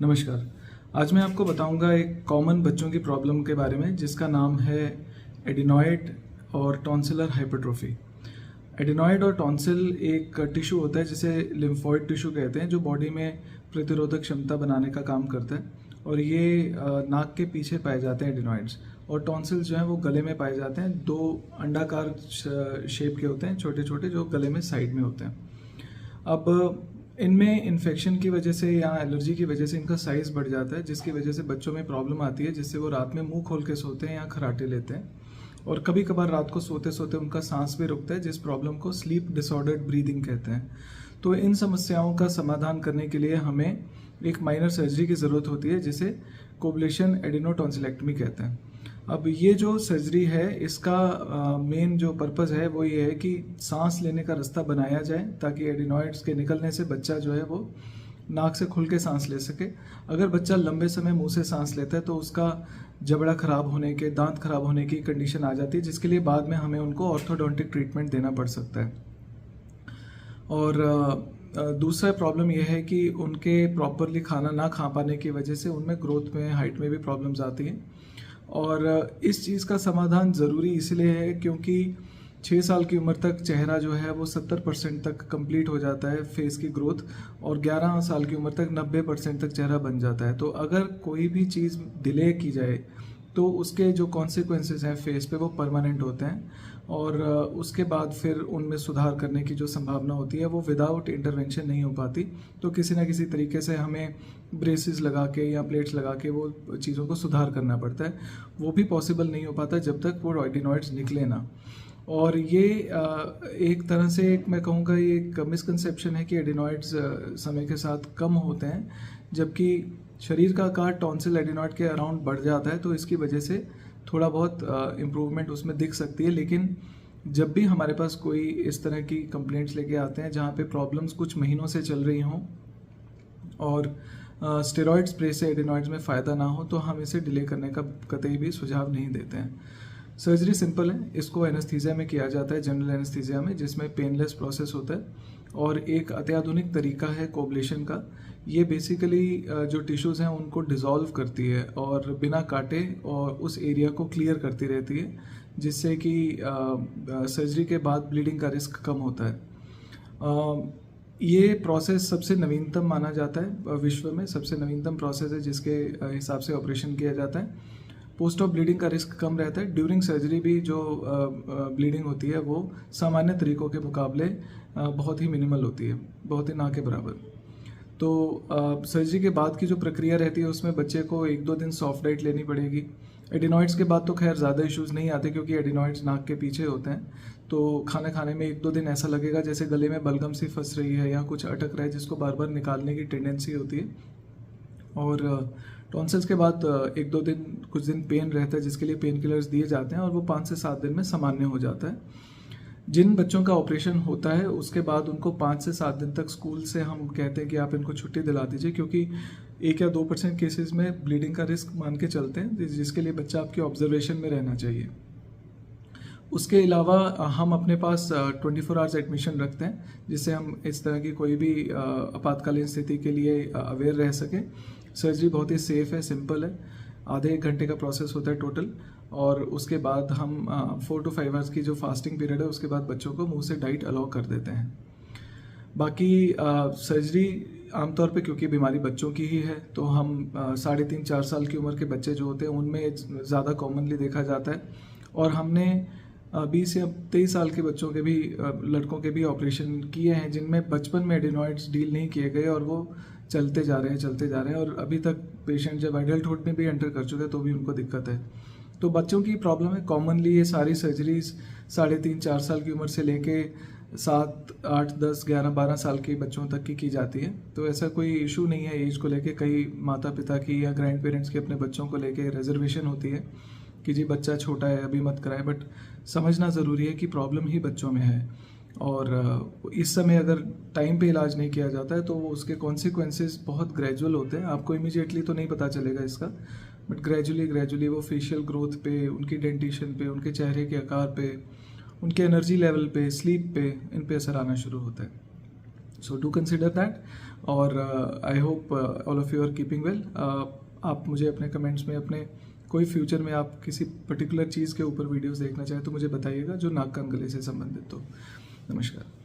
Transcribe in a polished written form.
नमस्कार। आज मैं आपको बताऊंगा एक कॉमन बच्चों की प्रॉब्लम के बारे में जिसका नाम है एडिनॉइड और टॉन्सिलर हाइपरट्रोफी। एडिनॉइड और टॉन्सिल एक टिश्यू होता है जिसे लिम्फोइड टिश्यू कहते हैं, जो बॉडी में प्रतिरोधक क्षमता बनाने का काम करता है। और ये नाक के पीछे पाए जाते हैं एडिनॉइड्स। और टॉन्सिल्स जो हैं वो गले में पाए जाते हैं। दो अंडाकार शेप के होते हैं, छोटे छोटे, जो गले में साइड में होते हैं। अब इनमें इन्फेक्शन की वजह से या एलर्जी की वजह से इनका साइज़ बढ़ जाता है, जिसकी वजह से बच्चों में प्रॉब्लम आती है, जिससे वो रात में मुंह खोल के सोते हैं या खराटे लेते हैं। और कभी कभार रात को सोते सोते उनका सांस भी रुकता है, जिस प्रॉब्लम को स्लीप डिसऑर्डर्ड ब्रीदिंग कहते हैं। तो इन समस्याओं का समाधान करने के लिए हमें एक माइनर सर्जरी की ज़रूरत होती है, जिसे कोब्लेशन एडिनोटॉन्सिलेक्टमी कहते हैं। अब ये जो सर्जरी है, इसका मेन जो पर्पज़ है वो ये है कि सांस लेने का रास्ता बनाया जाए, ताकि एडिनॉइड्स के निकलने से बच्चा जो है वो नाक से खुल के सांस ले सके। अगर बच्चा लंबे समय मुंह से सांस लेता है तो उसका जबड़ा खराब होने के, दांत खराब होने की कंडीशन आ जाती है, जिसके लिए बाद में हमें उनको ऑर्थोडोंटिक ट्रीटमेंट देना पड़ सकता है। और दूसरा प्रॉब्लम यह है कि उनके प्रॉपरली खाना ना खा पाने की वजह से उनमें ग्रोथ में, हाइट में भी प्रॉब्लम्स आती हैं। और इस चीज़ का समाधान ज़रूरी इसलिए है क्योंकि 6 साल की उम्र तक चेहरा जो है वो 70% तक कंप्लीट हो जाता है फेस की ग्रोथ, और 11 साल की उम्र तक 90% तक चेहरा बन जाता है। तो अगर कोई भी चीज़ डिले की जाए तो उसके जो कॉन्सिक्वेंसेस हैं फेस पे वो परमानेंट होते हैं, और उसके बाद फिर उनमें सुधार करने की जो संभावना होती है वो विदाउट इंटरवेंशन नहीं हो पाती। तो किसी ना किसी तरीके से हमें ब्रेसेस लगा के या प्लेट्स लगा के वो चीज़ों को सुधार करना पड़ता है। वो भी पॉसिबल नहीं हो पाता जब तक वो एडिनॉइड्स निकले ना। और ये एक तरह से मैं कहूँगा ये एक मिसकंसेप्शन है कि एडिनॉइड्स समय के साथ कम होते हैं, जबकि शरीर का आकार टॉन्सिल एडिनॉइड के अराउंड बढ़ जाता है। तो इसकी वजह से थोड़ा बहुत इम्प्रूवमेंट उसमें दिख सकती है। लेकिन जब भी हमारे पास कोई इस तरह की कंप्लेंट्स लेके आते हैं जहाँ पे प्रॉब्लम्स कुछ महीनों से चल रही हों और स्टेरॉइड स्प्रे से एडिनॉइड्स में फ़ायदा ना हो, तो हम इसे डिले करने का कतई भी सुझाव नहीं देते हैं। सर्जरी सिंपल है, इसको एनेस्थीसिया में किया जाता है, जनरल एनेस्थीसिया में, जिसमें पेनलेस प्रोसेस होता है। और एक अत्याधुनिक तरीका है कोब्लेशन का। ये बेसिकली जो टिश्यूज़ हैं उनको डिज़ोल्व करती है और बिना काटे और उस एरिया को क्लियर करती रहती है, जिससे कि सर्जरी के बाद ब्लीडिंग का रिस्क कम होता है। ये प्रोसेस सबसे नवीनतम माना जाता है, विश्व में सबसे नवीनतम प्रोसेस है जिसके हिसाब से ऑपरेशन किया जाता है। पोस्ट ऑफ ब्लीडिंग का रिस्क कम रहता है। ड्यूरिंग सर्जरी भी जो ब्लीडिंग होती है वो सामान्य तरीकों के मुकाबले बहुत ही मिनिमल होती है, बहुत ही ना के बराबर। तो सर्जरी के बाद की जो प्रक्रिया रहती है उसमें बच्चे को 1-2 दिन सॉफ्ट डाइट लेनी पड़ेगी। एडिनॉइड्स के बाद तो खैर ज़्यादा इश्यूज़ नहीं आते, क्योंकि एडिनॉइड्स नाक के पीछे होते हैं। तो खाना खाने में 1-2 दिन ऐसा लगेगा जैसे गले में बलगम सी फंस रही है या कुछ अटक रहा है, जिसको बार बार निकालने की टेंडेंसी होती है। और टॉन्सिल्स के बाद 1-2 दिन, कुछ दिन पेन रहता है, जिसके लिए पेन किलर्स दिए जाते हैं, और वो 5 से 7 दिन में सामान्य हो जाता है। जिन बच्चों का ऑपरेशन होता है उसके बाद उनको 5 से 7 दिन तक स्कूल से हम कहते हैं कि आप इनको छुट्टी दिला दीजिए, क्योंकि 1 या 2% केसेस में ब्लीडिंग का रिस्क मान के चलते हैं, जिसके लिए बच्चा आपके ऑब्जर्वेशन में रहना चाहिए। उसके अलावा हम अपने पास 24 आवर्स एडमिशन रखते हैं, जिससे हम इस तरह की कोई भी आपातकालीन स्थिति के लिए अवेयर रह सकें। सर्जरी बहुत ही सेफ़ है, सिंपल है, आधे 1 घंटे का प्रोसेस होता है टोटल। और उसके बाद हम 4 to 5 आवर्स की जो फास्टिंग पीरियड है उसके बाद बच्चों को मुंह से डाइट अलाउ कर देते हैं। बाकी सर्जरी आमतौर पे, क्योंकि बीमारी बच्चों की ही है, तो हम 3.5-4 साल की उम्र के बच्चे जो होते हैं उनमें ज़्यादा कॉमनली देखा जाता है। और हमने 20 या 23 साल के बच्चों के भी, लड़कों के भी ऑपरेशन किए हैं, जिनमें बचपन में एडिनॉइड्स डील नहीं किए गए और वो चलते जा रहे हैं, और अभी तक पेशेंट जब एडल्टहुड में भी एंटर कर चुके हैं तो भी उनको दिक्कत है। तो बच्चों की प्रॉब्लम है। कॉमनली ये सारी सर्जरीज 3.5-4 साल की उम्र से लेके 7, 8, 10, 11, 12 साल के बच्चों तक की जाती है। तो ऐसा कोई इशू नहीं है एज को लेके। कई माता पिता की या ग्रैंड पेरेंट्स की अपने बच्चों को लेके रिजर्वेशन होती है कि जी बच्चा छोटा है, अभी मत कराएं, बट समझना ज़रूरी है कि प्रॉब्लम ही बच्चों में है। और इस समय अगर टाइम पे इलाज नहीं किया जाता है तो वो उसके कॉन्सिक्वेंसेस बहुत ग्रेजुअल होते हैं। आपको इमीडिएटली तो नहीं पता चलेगा इसका, बट ग्रेजुअली वो फेशियल ग्रोथ पे, उनकी डेंटिशन पे, उनके चेहरे के आकार पे, उनके एनर्जी लेवल पे, स्लीप पे, इन पे असर आना शुरू होता है। So do consider that. और I hope all of you are keeping well. आप मुझे अपने कमेंट्स में अपने कोई फ्यूचर में आप किसी पर्टिकुलर चीज़ के ऊपर वीडियोस देखना चाहें तो मुझे बताइएगा जो नाक कान गले से संबंधित हो। नमस्कार।